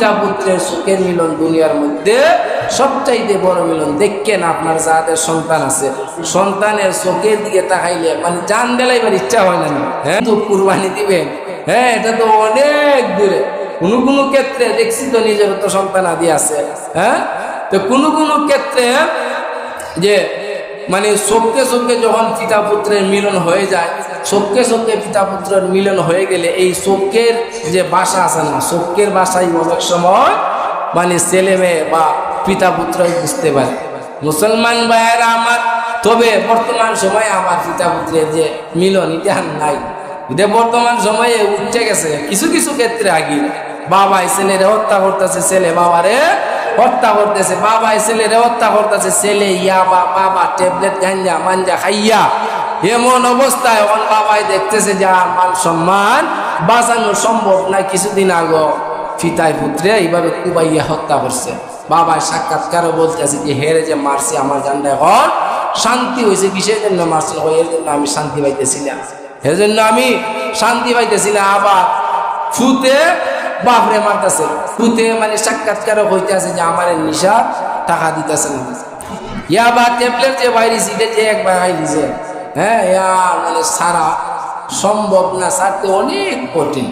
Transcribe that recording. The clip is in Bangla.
পিতা পুত্রের সুখের মিলন দুনিয়ার মধ্যে সবচাইতে বড় মিলন। দেখেন আপনার যাদের সন্তান আছে, সন্তানের চোখের দিকে তাকাইলে মানে জান দেলাইবার ইচ্ছা হয় না। হ্যাঁ, তো কুরবানি দিবেন, হ্যাঁ, এটা তো অনেক দূরে। কোনো কোনো ক্ষেত্রে দেখছি তো নিজের তো সন্তান আদি আছে, হ্যাঁ, তো কোনো কোনো ক্ষেত্রে যে মানে চোখে চোখে যখন পিতা পুত্রের মিলন হয়ে যায়, চোখে চোখে পিতা পুত্রের মিলন হয়ে গেলে এই চোখের যে ভাষা আছে না, চোখের ভাষাই অনেক সময় মানে ছেলে মেয়ে বা পিতা পুত্রই বুঝতে পারে। মুসলমান ভাইয়েরা আমার, তবে বর্তমান সময়ে আমার পিতা পুত্রের যে মিলন এটা নাই, এটা বর্তমান সময়ে উঠে গেছে। কিছু কিছু ক্ষেত্রে আগে বাবাই ছেলেরে হত্যা করতেছে, ছেলে বাবারে হত্যা করতেছে, বাবাই ছেলেরে হত্যা করতেছে, ছেলে ইয়াবা বাবা ট্যাবলেট গাঞ্জা মাঞ্জা খাইয়া এমন অবস্থায় এখন বাবাই দেখতেছে যে আর মান সম্মান বাঁচানো সম্ভব না। কিছুদিন আগে পিতায় পুত্রে এইভাবে কুবাইয়া হত্যা করছে। বাবাই সাক্ষাৎকারও বলতেছে যে হেরে যে মারছে আমার জানটা এখন শান্তি হয়েছে। কিসের জন্য মারছিল? এর জন্য আমি শান্তি পাইতেছিলাম, এর জন্য আমি শান্তি পাইতেছিলাম। আবার ফুতে বাপরে মারতেছে, ফুতে মানে সাক্ষাৎকারও হইতেছে যে আমার নিশা টাকা দিতেছে না। ইয়াবা ট্যাবলেট যে বাইরে সিটে যে একবার খাই দিছে, হ্যাঁ, মানে সারা সম্ভব না, সারতে অনেক কঠিন।